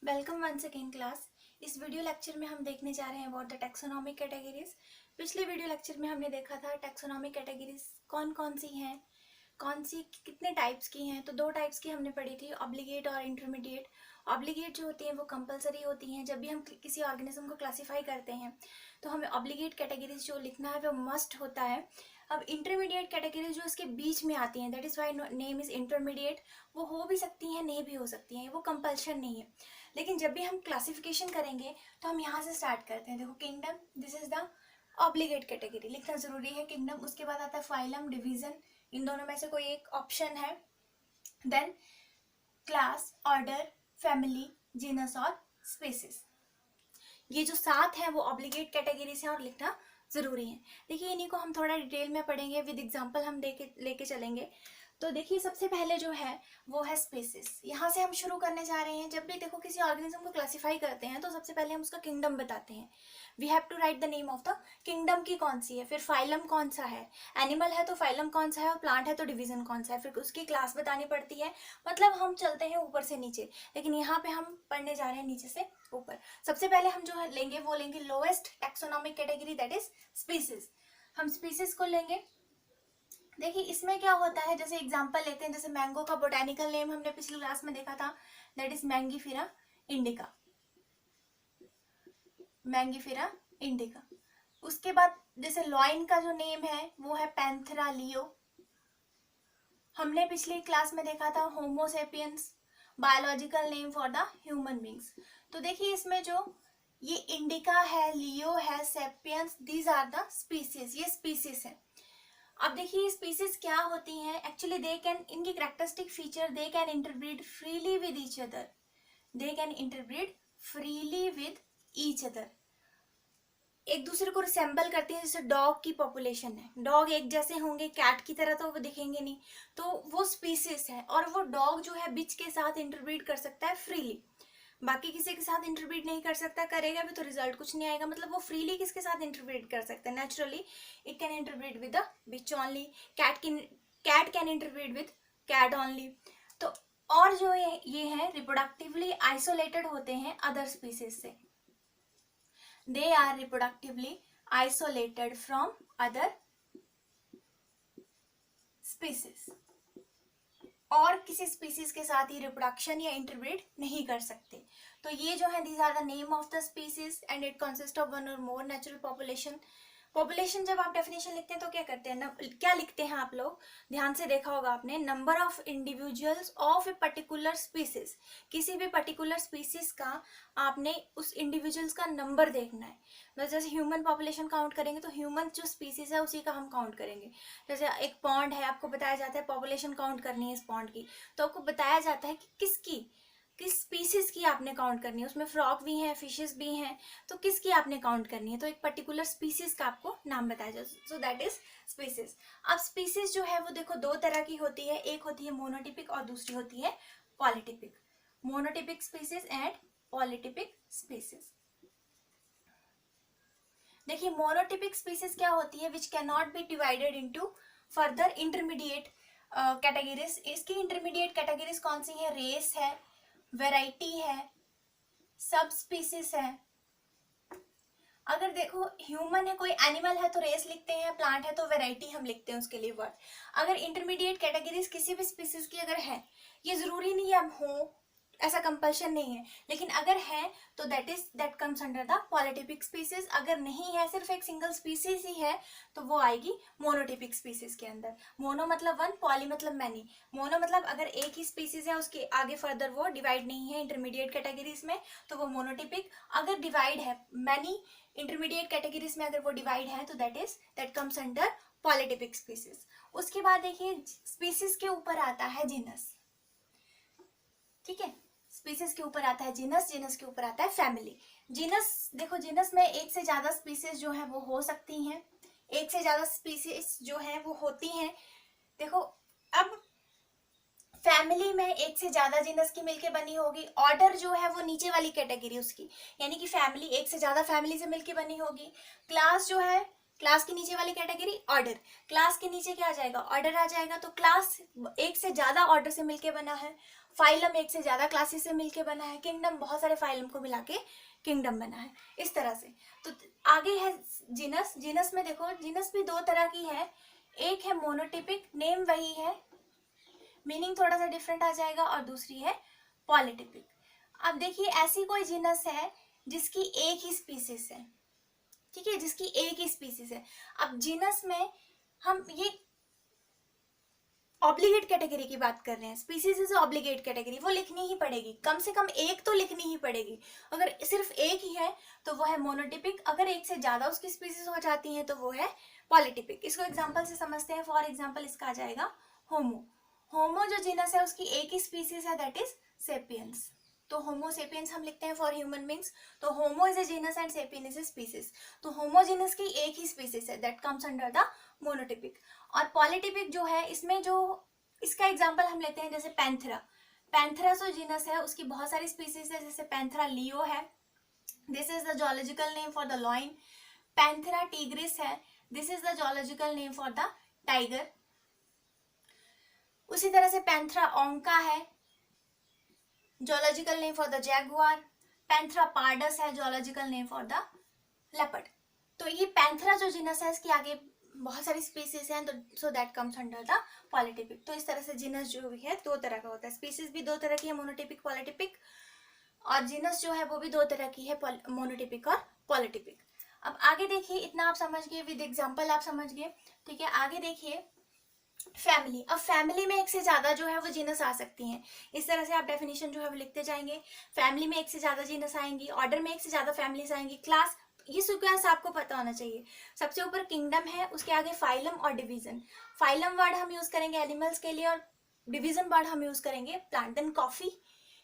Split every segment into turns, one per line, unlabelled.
Welcome one second class. इस video lecture में हम देखने जा रहे हैं अबाउट द टैक्सोनॉमिक कैटेगरीज। पिछले वीडियो लेक्चर में हमने देखा था टैक्सोनॉमिक कैटेगरीज कौन कौन सी हैं, कौन सी कितने टाइप्स की हैं। तो दो टाइप्स की हमने पढ़ी थी, ऑब्लिगेट और इंटरमीडिएट। ऑब्लिगेट जो होती हैं वो कंपलसरी होती हैं। जब भी हम किसी ऑर्गेनिज्म को क्लासीफाई करते हैं तो हमें ऑब्लिगेट कैटेगरीज जो लिखना है वो मस्ट होता है। अब इंटरमीडिएट कैटेगरीज जो इसके बीच में आती हैं, that is why name is intermediate. वो हो भी सकती हैं, नहीं भी हो सकती हैं, वो कंपल्शन नहीं है। लेकिन जब भी हम क्लासिफिकेशन करेंगे तो हम यहाँ से स्टार्ट करते हैं। देखो, kingdom, this is the obligate category, लिखना जरूरी है किंगडम। उसके बाद आता है फाइलम, डिवीजन, इन दोनों में से कोई एक ऑप्शन है। Then class, order, family, genus और स्पीसीज। ये जो सात हैं वो ऑब्लिगेट कैटेगरीज हैं और लिखना जरूरी है। देखिए, इन्हीं को हम थोड़ा डिटेल में पढ़ेंगे, विद एग्जांपल हम लेके चलेंगे। तो देखिए, सबसे पहले जो है वो है स्पीसीज। यहाँ से हम शुरू करने जा रहे हैं। जब भी देखो किसी ऑर्गेनिज्म को क्लासीफाई करते हैं तो सबसे पहले हम उसका किंगडम बताते हैं। We have to write the name of the kingdom की कौन सी है, फिर फाइलम कौन सा है, एनिमल है तो फाइलम कौन सा है, और प्लांट है तो डिवीजन कौन सा है, फिर उसकी क्लास बतानी पड़ती है। मतलब हम चलते हैं ऊपर से नीचे, लेकिन यहाँ पे हम पढ़ने जा रहे हैं नीचे से ऊपर। सबसे पहले हम जो है लेंगे वो लेंगे lowest taxonomic category, that is species. हम स्पीसीज को लेंगे। देखिए, इसमें क्या होता है, जैसे एग्जांपल लेते हैं, जैसे मैंगो का बोटेनिकल नेम हमने पिछली क्लास में देखा था, that is Mangifera indica. Mangifera indica. उसके बाद जैसे लॉइन का जो नेम है वो है पैंथेरा लियो। हमने पिछली क्लास में देखा था homo sapiens, biological name for the human beings. तो देखिए, इसमें जो ये इंडिका है, लियो है, sapiens, these are the species, ये स्पीसीज है। अब देखिए, स्पीसीज क्या होती हैं एक्चुअली, दे कैन, इनकी characteristic feature, they can interbreed freely with each other. They can interbreed freely with each other. एक दूसरे को रिसेंबल करती हैं। जैसे डॉग की पॉपुलेशन है, डॉग एक जैसे होंगे, कैट की तरह तो वो दिखेंगे नहीं, तो वो स्पीसीज है। और वो डॉग जो है बिच के साथ इंटरब्रीड कर सकता है फ्रीली, बाकी किसी के साथ इंटरब्रीड नहीं कर सकता। करेगा भी तो रिजल्ट कुछ नहीं आएगा। मतलब वो फ्रीली किसके साथ इंटरब्रीड कर सकता है, naturally it can interbreed with the bitch only. Cat can interbreed with cat only. तो और जो ये है रिप्रोडक्टिवली आइसोलेटेड होते हैं अदर स्पीसीज से। They are reproductively isolated from other species, और किसी स्पीसीज के साथ ही रिप्रोडक्शन या इंटरब्रीड नहीं कर सकते। तो ये जो है, these are the name of the species and it consist of one or more natural population. Population जब आप डेफिनेशन लिखते हैं तो क्या करते हैं, क्या लिखते हैं आप लोग, ध्यान से देखा होगा आपने, number of individuals of a particular species. किसी भी पर्टिकुलर स्पीसीज का आपने उस इंडिविजुअल्स का नंबर देखना है। तो जैसे ह्यूमन पॉपुलेशन काउंट करेंगे तो ह्यूमन जो स्पीसीज है उसी का हम काउंट करेंगे। जैसे एक पॉन्ड है, आपको बताया जाता है पॉपुलेशन काउंट करनी है इस पॉन्ड की, तो आपको बताया जाता है कि किस स्पीसीज की आपने काउंट करनी है। उसमें फ्रॉग भी हैं, फिशेस भी हैं, तो किसकी आपने काउंट करनी है, तो एक पर्टिकुलर स्पीसीज का आपको नाम बताया जाए, सो दैट इज स्पीसीज। अब स्पीसीज जो है वो देखो दो तरह की होती है, एक होती है मोनोटिपिक और दूसरी होती है polytypic. Monotypic species and polytypic species. देखिए, मोनोटिपिक स्पीसीज क्या होती है, which can not be divided into further intermediate categories. इसकी इंटरमीडिएट कैटेगरीज कौन सी है, रेस है, वैरायटी है, सब स्पीसीज है। अगर देखो ह्यूमन है, कोई एनिमल है तो रेस लिखते हैं, प्लांट है तो वैरायटी हम लिखते हैं उसके लिए वर्ड। अगर इंटरमीडिएट कैटेगरीज किसी भी स्पीसीज की अगर है, ये जरूरी नहीं है हो, ऐसा कंपल्शन नहीं है, लेकिन अगर है तो that comes under the polytypic species. अगर नहीं है, सिर्फ एक सिंगल स्पीसीज ही है, तो वो आएगी मोनोटिपिक स्पीसीज के अंदर। मोनो मतलब वन, पॉली मतलब मैनी। मोनो मतलब अगर एक ही स्पीसीज है, उसके आगे फर्दर वो डिवाइड नहीं है इंटरमीडिएट कैटेगरीज में, तो वो मोनोटिपिक। अगर डिवाइड है मैनी इंटरमीडिएट कैटेगरीज में, अगर वो डिवाइड है तो that comes under polytypic species. उसके बाद देखिए, स्पीसीज के ऊपर आता है जीनस। ठीक है, स्पीसीज के ऊपर आता है जीनस, जीनस के ऊपर आता है फैमिली। जीनस, देखो जीनस में एक से ज्यादा स्पीसीज जो है वो हो सकती हैं, एक से ज्यादा स्पीसीज जो है वो होती हैं। देखो, अब फैमिली में एक से ज्यादा जीनस की मिलके बनी होगी। ऑर्डर जो है वो नीचे वाली कैटेगरी उसकी, यानी कि फैमिली एक से ज्यादा फैमिली से मिलके बनी होगी। क्लास जो है, क्लास के नीचे वाली कैटेगरी ऑर्डर, क्लास के नीचे क्या आ जाएगा, ऑर्डर आ जाएगा। तो क्लास एक से ज्यादा ऑर्डर से मिलके बना है। फाइलम एक से ज्यादा क्लासेस से मिलके बना है, किंगडम बहुत सारे फाइलम को मिला के किंगडम बना है, इस तरह से। तो आगे है जीनस। जीनस में देखो, जीनस भी दो तरह की है, एक है मोनोटिपिक, नेम वही है, मीनिंग थोड़ा सा डिफरेंट आ जाएगा, और दूसरी है पॉलीटिपिक। अब देखिए ऐसी कोई जीनस है जिसकी एक ही स्पीसीज है, ठीक है, जिसकी एक ही स्पीसीज है। अब जीनस में हम ये ऑब्लिगेट कैटेगरी की बात कर रहे हैं, स्पीसीज इज ऑब्लिगेट कैटेगरी, वो लिखनी ही पड़ेगी, कम से कम एक तो लिखनी ही पड़ेगी। अगर सिर्फ एक ही है तो वो है मोनोटिपिक, अगर एक से ज्यादा उसकी स्पीसीज हो जाती हैं तो वो है पॉलीटिपिक। इसको एग्जांपल से समझते हैं। फॉर एग्जांपल इसका आ जाएगा होमो। होमो जो जीनस है उसकी एक ही स्पीसीज है, दैट इज सेपियंस। तो होमो सेपियंस हम लिखते हैं फॉर ह्यूमन बींग्स। तो Homo is a genus and sapien is a species. तो होमो जीनस की एक ही स्पीसीज है, that comes under the monotypic. और पॉलीटिपिक जो है, इसमें जो इसका एग्जांपल हम लेते हैं जैसे पैंथरा। पैंथरा जो जीनस है उसकी बहुत सारी स्पीसीज है, जैसे पैंथरा लियो है, this is the zoological name for the lion. Panthera tigris है, this is the zoological name for the tiger. उसी तरह से पैंथरा ओंका है, zoological name for the jaguar. Panthera pardus है, zoological name for the leopard. तो ये Panthera जो genus है इसके आगे बहुत सारी स्पीसीज हैं, तो so that comes under the polytypic. तो इस तरह से जीनस जो भी है दो तरह का होता है, स्पीसीज भी दो तरह की है, मोनोटिपिक पॉलीटिपिक, और जीनस जो है वो भी दो तरह की है, मोनोटिपिक और पॉलीटिपिक। अब आगे देखिए, इतना आप समझ गए, विद एग्जांपल आप समझ गए, ठीक है। आगे देखिए फैमिली। अब फैमिली में एक से ज्यादा जो है वो जीनस आ सकती हैं, इस तरह से आप डेफिनेशन जो है वो लिखते जाएंगे। फैमिली में एक से ज्यादा जीनस आएंगी, ऑर्डर में एक से ज्यादा फैमिलीज आएंगी, क्लास, ये सीक्वेंस आपको पता होना चाहिए। सबसे ऊपर किंगडम है, उसके आगे फाइलम और डिवीजन। फाइलम वर्ड हम यूज करेंगे एनिमल्स के लिए, और डिवीजन वर्ड हम यूज करेंगे plant. Then coffee,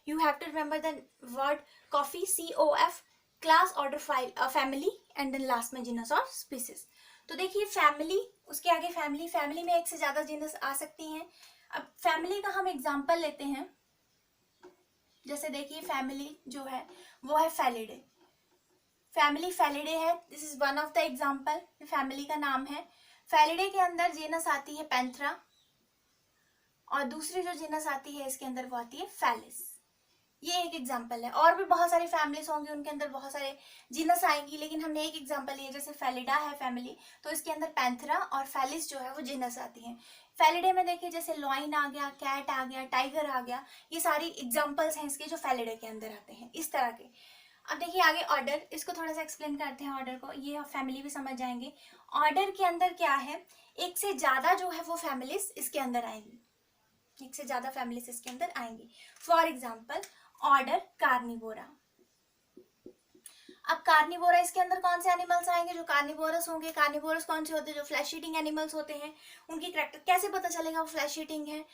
you have to remember the word coffee, COF, class, order, family, and then last में जीनस और स्पीसीज। तो देखिए फैमिली, उसके आगे फैमिली, फैमिली में एक से ज्यादा जीनस आ सकती हैं। अब फैमिली का हम एग्जांपल लेते हैं, जैसे देखिए फैमिली जो है वो है फैलिडे। फैमिली फैलिडे है, this is one of the example, family का नाम है। फैलिडे के अंदर जीनस आती है पैंथरा, और दूसरी जो जीनस आती है इसके अंदर वो आती है फैलिस। ये एक एग्जांपल है, और भी बहुत सारी फैमिलीज होंगी, उनके अंदर बहुत सारे जीनस आएंगी, लेकिन हमने एक एग्जांपल लिया, जैसे फैलिडा है फैमिली, तो इसके अंदर पैंथरा और फैलिस जो है वो जीनस आती हैं। फैलिडे में देखिए जैसे लॉइन आ गया, कैट आ गया, टाइगर आ गया, ये सारी एग्जांपल्स हैं इसके जो फैलिडे के अंदर आते हैं, इस तरह के। अब देखिए आगे ऑर्डर, इसको थोड़ा सा एक्सप्लेन करते हैं ऑर्डर को, ये फैमिली भी समझ जाएंगे। ऑर्डर के अंदर क्या है, एक से ज्यादा जो है वो फैमिलीज इसके अंदर आएंगी, एक से ज्यादा फैमिलीज इसके अंदर आएंगी। For example order Carnivora. अब कार्निवोरा, इसके अंदर कौन से एनिमल्स आएंगे जो कार्निवोरस होंगे। कार्निवोरस कौन से होते हैं, जो फ्लैश ईटिंग एनिमल्स होते हैं। उनकी कैरेक्टर कैसे पता चलेगा वो फ्लैश ईटिंग है,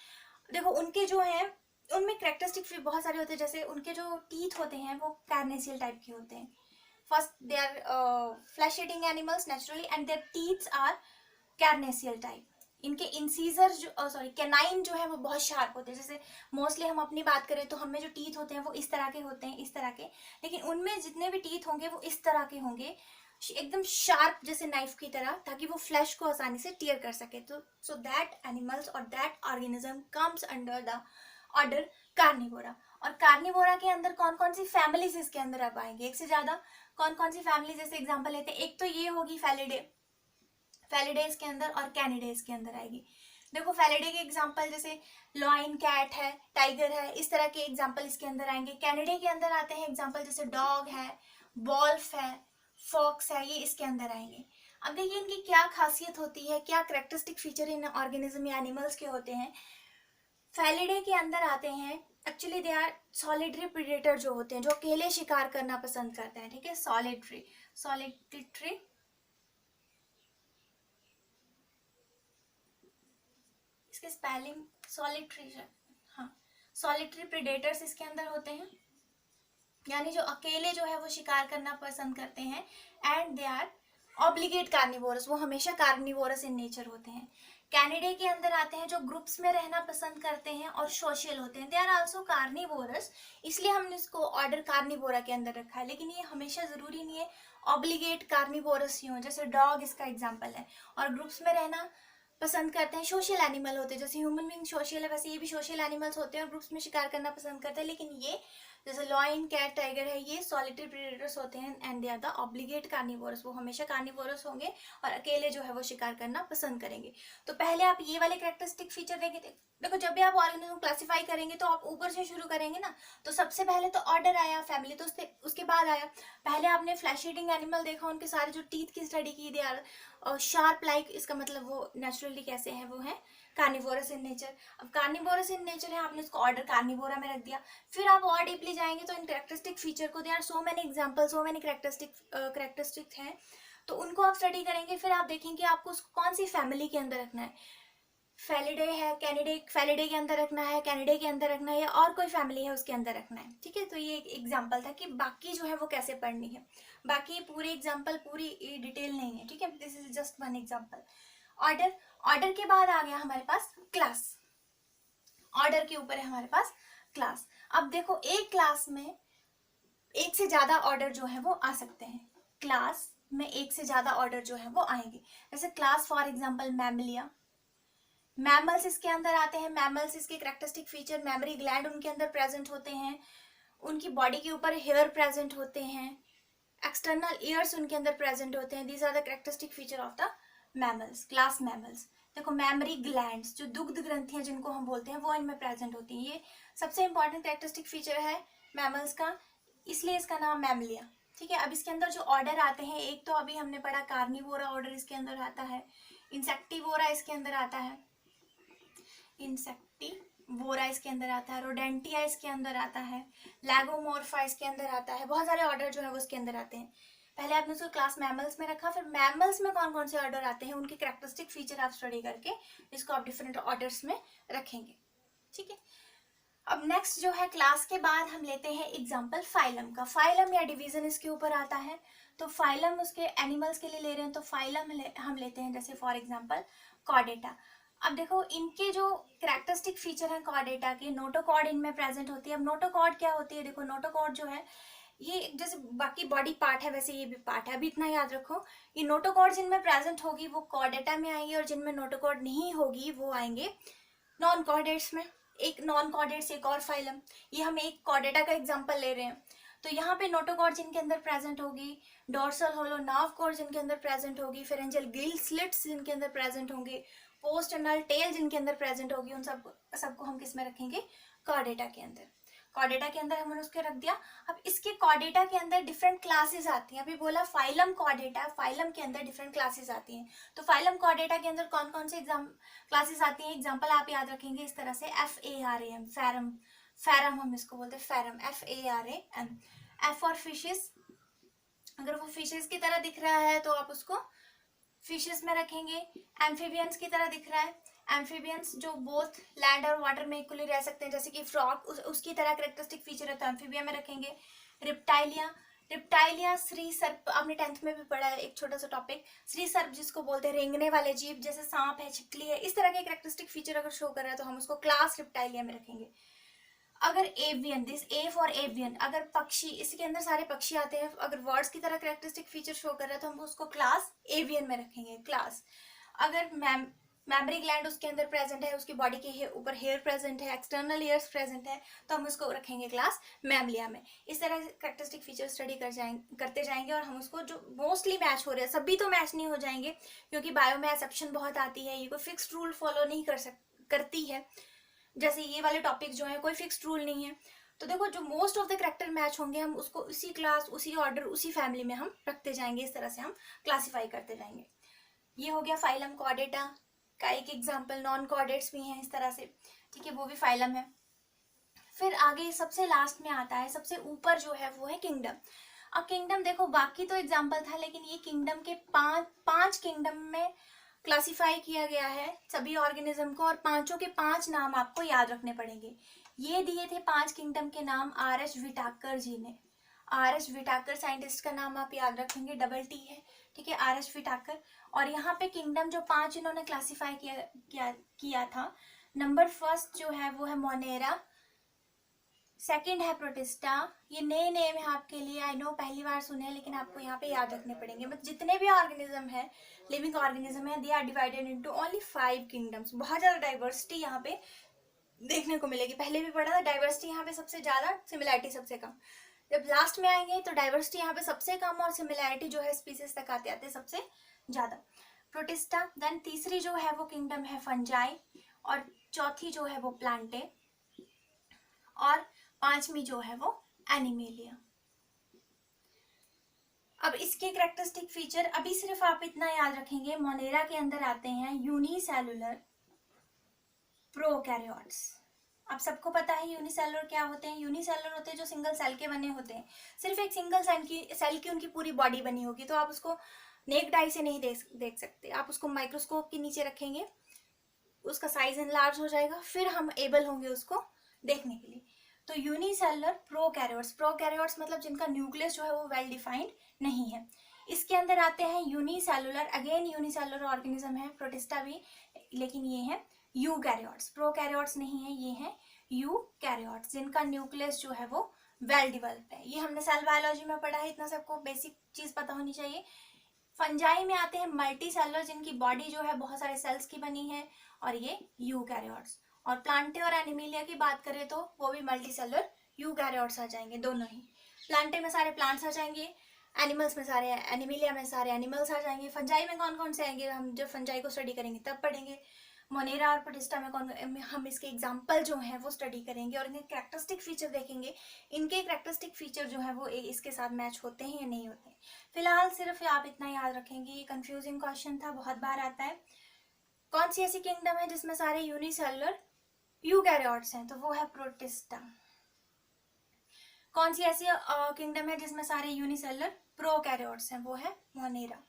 देखो उनके जो है उनमें कैरेक्टरिस्टिक बहुत सारे होते हैं, जैसे उनके जो टीथ होते हैं वो कार्नेशियल टाइप के होते हैं। First they are flesh eating animals naturally, and their teeths are carnassial type. इनके इंसीजर जो सॉरी कैनाइन जो है वो बहुत शार्प होते हैं, जैसे मोस्टली हम अपनी बात करें तो हमें जो टीथ होते हैं वो इस तरह के होते हैं, इस तरह के, लेकिन उनमें जितने भी टीथ होंगे वो इस तरह के होंगे, एकदम शार्प जैसे नाइफ की तरह, ताकि वो फ्लैश को आसानी से टीयर कर सके। तो सो दैट एनिमल्स और that organism comes under the order Carnivora. और कार्निवोरा के अंदर कौन कौन सी फैमिलीज इसके अंदर अब आएंगे, एक से ज्यादा कौन कौन सी फैमिली, जैसे एग्जांपल लेते हैं, एक तो ये होगी फैलिडे, फैलिडेज के अंदर, और कैनिडेज के अंदर आएगी। देखो फैलिडे के एग्जांपल जैसे लॉइन, कैट है, टाइगर है, इस तरह के एग्जांपल इसके अंदर आएंगे। कैनिडे के अंदर आते हैं एग्जांपल जैसे डॉग है, वॉल्फ है, फॉक्स है, ये इसके अंदर आएंगे। अब देखिए इनकी क्या खासियत होती है, क्या कैरेक्टरिस्टिक फीचर इन ऑर्गेनिज्म या एनिमल्स के होते हैं। फैलिडे के अंदर आते हैं, actually they are solitary predator जो होते हैं, जो अकेले शिकार करना पसंद करते हैं, ठीक है, सॉलिटरी, सॉलिटरी, इसके स्पेलिंग सॉलिटरी, हाँ, सॉलिटरी प्रेडेटर्स इसके अंदर होते हैं, यानी जो अकेले जो है वो शिकार करना पसंद करते हैं। And they are obligate carnivorous, वो हमेशा कार्निवोरस इन नेचर होते हैं। कैनिडे के अंदर आते हैं जो ग्रुप्स में रहना पसंद करते हैं और सोशल होते हैं, दे आर आल्सो कार्निवोरस, इसलिए हमने इसको ऑर्डर कार्निवोरा के अंदर रखा है, लेकिन ये हमेशा जरूरी नहीं है ऑब्लिगेट कार्निवोरस ही हो, जैसे डॉग इसका एग्जाम्पल है, और ग्रुप्स में रहना पसंद करते हैं, सोशल एनिमल होते हैं, जैसे ह्यूमन बीइंग सोशल है वैसे ये भी सोशल एनिमल्स होते हैं और ग्रुप्स में शिकार करना पसंद करते हैं। लेकिन ये जैसे लॉयन, कैट, टाइगर है, ये सॉलिटरी प्रेडेटर्स होते हैं and they are the obligate carnivorous, वो हमेशा कार्निवोरस होंगे और अकेले जो है वो शिकार करना पसंद करेंगे। तो पहले आप ये वाले कैरेक्टरिस्टिक फीचर देखेंगे। देखो जब भी आप ऑर्गेनिज्म क्लासिफाई करेंगे तो आप ऊपर से शुरू करेंगे ना, तो सबसे पहले तो ऑर्डर आया, फैमिली तो उसके बाद आया। पहले आपने फ्लैश ईटिंग एनिमल देखा, उनके सारे जो टीथ की स्टडी की, दे आर शार्प लाइक, इसका मतलब वो नेचुरली कैसे हैं, वो है कार्निवोरस इन नेचर। अब कार्निवोरस इन नेचर है, आपने उसको ऑर्डर कार्निवोरा में रख दिया। फिर आप और डीपली जाएंगे तो इन कैरेक्टरिस्टिक फीचर को, they are so many example, so many characteristic हैं, तो उनको आप स्टडी करेंगे। फिर आप देखेंगे आपको उसको कौन सी फैमिली के अंदर रखना है, फेलिडे है, कैनिडे, फेलिडे के अंदर रखना है, कैनिडे के अंदर रखना है, या और कोई फैमिली है उसके अंदर रखना है। ठीक है, तो ये एक एग्जांपल था कि बाकी जो है वो कैसे पढ़नी है। बाकी पूरे एग्जांपल पूरी डिटेल नहीं है। ठीक है, this is just one example. Order, order के बाद आ गया हमारे पास क्लास। ऑर्डर के ऊपर है हमारे पास क्लास। अब देखो एक क्लास में एक से ज्यादा ऑर्डर जो है वो आ सकते हैं। क्लास में एक से ज्यादा ऑर्डर जो है वो आएंगे। जैसे क्लास फॉर एग्जांपल मैमलिया, मैमल्स इसके अंदर आते हैं। मैमल्स, इसके कैरेक्टरिस्टिक फीचर, मेमोरी ग्लैंड उनके अंदर प्रेजेंट होते हैं, उनकी बॉडी के ऊपर हेयर प्रेजेंट होते हैं, एक्सटर्नल ईयर्स उनके अंदर प्रेजेंट होते हैं। These are the characteristic feature of the mammals, class mammals. देखो मेमोरी ग्लैंड्स, जो दुग्ध ग्रंथियां जिनको हम बोलते हैं, वो इनमें प्रेजेंट होती हैं। ये सबसे इंपॉर्टेंट कैरेक्टरिस्टिक फीचर है मैमल्स का, इसलिए इसका नाम मैमलिया। ठीक है, अब इसके अंदर जो ऑर्डर आते हैं, एक तो अभी हमने पढ़ा कार्निवोरा ऑर्डर इसके अंदर आता है, इंसेक्टिवोरा इसके अंदर आता है, इंसेक्टिवोरा इसके अंदर आता है, रोडेंटिया इसके अंदर आता है, लैगोमोर्फा इसके अंदर आता है। बहुत सारे ऑर्डर जो है वो इसके अंदर आते हैं। पहले आपने उसको क्लास मैमल्स में रखा, फिर मैमल्स में कौन कौन से ऑर्डर आते हैं, उनके कैरेक्टरिस्टिक फीचर आप स्टडी करके इसको आप डिफरेंट ऑर्डर्स में रखेंगे। ठीक है, अब नेक्स्ट जो है क्लास के बाद हम लेते हैं एग्जांपल फाइलम का। फाइलम या डिवीजन इसके ऊपर आता है। तो फाइलम उसके एनिमल्स के लिए ले रहे हैं, तो फाइलम हम लेते हैं जैसे फॉर एग्जांपल कॉर्डेटा। अब देखो इनके जो कैरेक्टरिस्टिक फीचर हैं कॉर्डेटा के, नोटोकॉर्ड इनमें प्रेजेंट होती है। अब नोटोकॉर्ड क्या होती है, देखो नोटोकॉर्ड जो है ये जैसे बाकी बॉडी पार्ट है वैसे ये भी पार्ट है। अभी इतना याद रखो, ये नोटोकॉर्ड जिनमें प्रेजेंट होगी वो कॉर्डेटा में आएंगे, और जिनमें नोटोकॉर्ड नहीं होगी वो आएंगे नॉन कॉर्डेट्स में। एक नॉन कॉर्डेट्स, एक और फाइलम। ये हम एक कॉर्डेटा का एग्जांपल ले रहे हैं। तो यहाँ पे नोटोकॉर्ड जिनके अंदर प्रेजेंट होगी, डोर्सल होलो नार्व कॉर्ड जिनके अंदर प्रेजेंट होगी, फेरेंजियल गिल स्लिट्स जिनके अंदर प्रेजेंट होंगे, पोस्ट एंडल टेल जिनके अंदर प्रेजेंट होगी, उन सबको हम किस में रखेंगे, कॉर्डेटा के अंदर। कॉर्डेटा के अंदर हमने उसके रख दिया। अब इसके कॉर्डेटा के अंदर डिफरेंट क्लासेस आती हैं। अभी बोला फाइलम कॉर्डेटा, फाइलम के अंदर डिफरेंट क्लासेस आती हैं। तो फाइलम कॉर्डेटा के अंदर कौन कौन से क्लासेस आती हैं, एग्जांपल आप याद रखेंगे इस तरह से, FARAM, फैरम, फैरम हम इसको बोलते हैं, फैरम, FARAM। F फॉर फिशेस, अगर वो फिशेस की तरह दिख रहा है तो आप उसको फिशेस में रखेंगे। एम्फीबियंस की तरह दिख रहा है, एम्फीबियंस जो बोथ लैंड और वाटर में इक्वली रह सकते हैं, जैसे कि फ्रॉग, उसकी तरह कैरेक्टरिस्टिक फीचर है तो एम्फीबिया में रखेंगे। रिप्टाइलिया, रिप्टाइलिया श्री सर्प, आपने 10th में भी पढ़ा है, एक छोटा सा टॉपिक, श्री सर्प जिसको बोलते हैं, रेंगने वाले जीव, जैसे सांप है, छिपकली है, इस तरह के कैरेक्टरिस्टिक फीचर अगर शो कर रहा है तो हम उसको क्लास रिप्टाइलिया में रखेंगे। अगर avian, this A for avian, अगर पक्षी, इसके अंदर सारे पक्षी आते हैं, अगर वर्ड्स की तरह कैरेक्टरिस्टिक फीचर शो कर रहा है तो हम उसको क्लास एवियन में रखेंगे, क्लास। अगर मेमोरी ग्लैंड उसके अंदर प्रेजेंट है, उसकी बॉडी के ऊपर हेयर प्रेजेंट है, एक्सटर्नल ईयर्स प्रेजेंट है, तो हम उसको रखेंगे क्लास मैमलिया में। इस तरह से कैरेक्टरिस्टिक फीचर स्टडी करते जाएंगे और हम उसको जो मोस्टली मैच हो रहे हैं, सभी तो मैच नहीं हो जाएंगे क्योंकि बायो में एक्सेप्शन बहुत आती है, ये कोई फिक्स्ड रूल फॉलो नहीं करती है। जैसे ये वाले टॉपिक जो है कोई फिक्स्ड रूल नहीं है। तो देखो जो most of the character match होंगे हम उसको उसी क्लास, उसी ऑर्डर, उसी फैमिली में हम रखते जाएंगे। इस तरह से हम क्लासीफाई करते जाएंगे। ये हो गया फाइलम कॉर्डेटा का एक एग्जाम्पल। नॉन कॉर्डेट्स भी हैं इस तरह से, ठीक है, वो भी फाइलम है। फिर आगे सबसे लास्ट में आता है, सबसे ऊपर जो है वो है किंगडम। अब किंगडम देखो बाकी तो एग्जाम्पल था, लेकिन ये किंगडम के पांच किंगडम में क्लासिफाई किया गया है सभी ऑर्गेनिज्म को, और पांचों के 5 नाम आपको याद रखने पड़ेंगे। ये दिए थे 5 किंगडम के नाम R.H. विटाकर जी ने। R.H. विटाकर साइंटिस्ट का नाम आप याद रखेंगे, T है, ठीक है, R.H. विटाकर। और यहाँ पे किंगडम जो 5 इन्होंने क्लासिफाई किया था, नंबर फर्स्ट जो है वो है मोनेरा, सेकंड है प्रोटिस्टा। ये नए नेम है आपके लिए, आई नो पहली बार सुने हैं, लेकिन आपको यहाँ पे याद रखने पड़ेंगे। मतलब जितने भी ऑर्गेनिज्म है, लिविंग ऑर्गेनिज्म है, they are divided into only 5 kingdoms. बहुत ज़्यादा डाइवर्सिटी यहाँ पे देखने को मिलेगी। पहले भी पढ़ा था, डाइवर्सिटी यहाँ पे सबसे ज़्यादा, सिमिलैरिटी सबसे कम। जब लास्ट में आएंगे तो डाइवर्सिटी यहाँ पे सबसे कम और सिमिलैरिटी जो है स्पीसीज तक आते आते सबसे ज़्यादा। प्रोटिस्टा। देन तीसरी जो है वो किंगडम है फंजाई, और चौथी जो है वो प्लांटे, और पांचवी जो है वो एनिमेलिया। अब इसके कैरेक्टरिस्टिक फीचर अभी सिर्फ आप इतना याद रखेंगे, मोनेरा के अंदर आते हैं यूनिसेलुलर प्रोकैरियोट्स। अब सबको पता है यूनिसेलुलर क्या होते हैं। यूनिसेलुलर होते हैं जो सिंगल सेल के बने होते हैं, सिर्फ एक सिंगल सेल की उनकी पूरी बॉडी बनी होगी, तो आप उसको नेक्ड आई से नहीं देख सकते। आप उसको माइक्रोस्कोप के नीचे रखेंगे, उसका साइज एनलार्ज हो जाएगा, फिर हम एबल होंगे उसको देखने के लिए। तो यूनिसेलुलर प्रोकैरियोट्स मतलब जिनका न्यूक्लियस जो है वो वेल डिफाइंड नहीं है। इसके अंदर आते हैं यूनिसेलुलर, अगेन यूनिसेलुलर ऑर्गेनिज्म है प्रोटिस्टा भी, लेकिन ये है यूकैरियोट्स। प्रोकैरियोट्स नहीं है, ये है यूकैरियोट्स, जिनका न्यूक्लियस जो है वो वेल डिवेल्प है। ये हमने सेल बायोलॉजी में पढ़ा है, इतना सबको बेसिक चीज पता होनी चाहिए। फंजाई में आते हैं मल्टी सेलुलर, जिनकी बॉडी जो है बहुत सारे सेल्स की बनी है, और ये यूकैरियोट्स। और प्लांटे और एनिमेलिया की बात करें तो वो भी मल्टी सेलुलर यूकैरियोट्स आ जाएंगे, दोनों ही। प्लांटे में सारे प्लांट्स आ जाएंगे, एनिमल्स में सारे, एनिमेलिया में सारे एनिमल्स आ जाएंगे। फंजाई में कौन कौन से आएंगे हम जब फंजाई को स्टडी करेंगे तब पढ़ेंगे। मोनेरा और प्रोटिस्टा में हम इसके एग्जाम्पल जो हैं वो स्टडी करेंगे और इनके कैरेक्टरिस्टिक फीचर देखेंगे। इनके कैरेक्टरिस्टिक फीचर जो है वो इसके साथ मैच होते हैं या नहीं होते हैं। फिलहाल सिर्फ आप इतना याद रखेंगे, ये कंफ्यूजिंग क्वेश्चन था, बहुत बार आता है। कौन सी ऐसी किंगडम है जिसमें सारे यूनिसेलुलर यूकैरियोट्स हैं, तो वो है प्रोटिस्टा। कौन सी ऐसी किंगडम है जिसमें सारे यूनिसेलुलर प्रोकैरियोट्स हैं, वो है मोनेरा।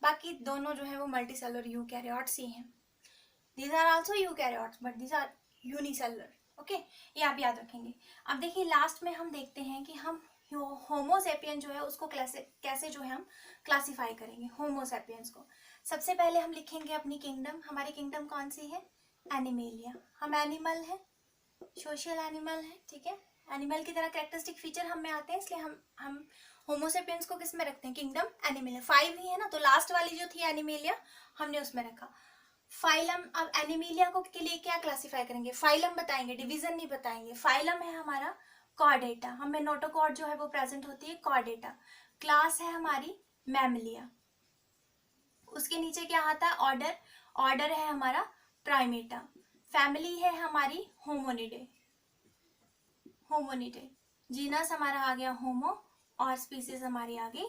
बाकी दोनों जो है वो मल्टीसेलुलर यूकैरियोट्स ही हैं। These are also eukaryotes, but these are unicellular. Okay, ये आप याद रखेंगे। अब देखिए लास्ट में हम देखते हैं कि हम होमोसेपियन जो है उसको कैसे जो है हम क्लासिफाई करेंगे होमोसेपियंस को। सबसे पहले हम लिखेंगे अपनी किंगडम। हमारी किंगडम कौन सी है? एनिमेलिया। हम एनिमल है, सोशल एनिमल है, ठीक है। एनिमल की तरह कैरेक्टरिस्टिक फीचर हम में आते हैं, इसलिए हम होमोसेपियंस को किस में रखते हैं? Kingdom animalia. 5 ही है ना, तो लास्ट वाली जो थी एनिमेलिया हमने उसमें रखा। फाइलम। अब एनिमेलिया को के लिए क्या क्लासिफाई करेंगे? फाइलम बताएंगे, डिवीजन नहीं बताएंगे। फाइलम है हमारा कॉर्डेटा, हमें नोटोकॉर्ड जो है वो प्रेजेंट होती है कॉर्डेटा। क्लास है हमारी मैमलिया। उसके नीचे क्या आता है? ऑर्डर। ऑर्डर है हमारा प्राइमेटा। फैमिली है हमारी होमोनिडे। होमोनिडे। जीनस हमारा आ गया होमो, और स्पीसीज हमारी आ गई,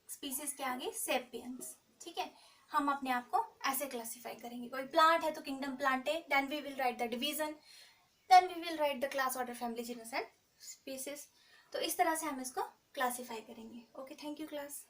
स्पीसीज के आगे सेपियंस, ठीक है। हम अपने आप को ऐसे क्लासिफाई करेंगे। कोई प्लांट है तो kingdom plantae, then we will write the division, then we will write the class, order, family, genus and species. तो इस तरह से हम इसको क्लासिफाई करेंगे। Okay, thank you class.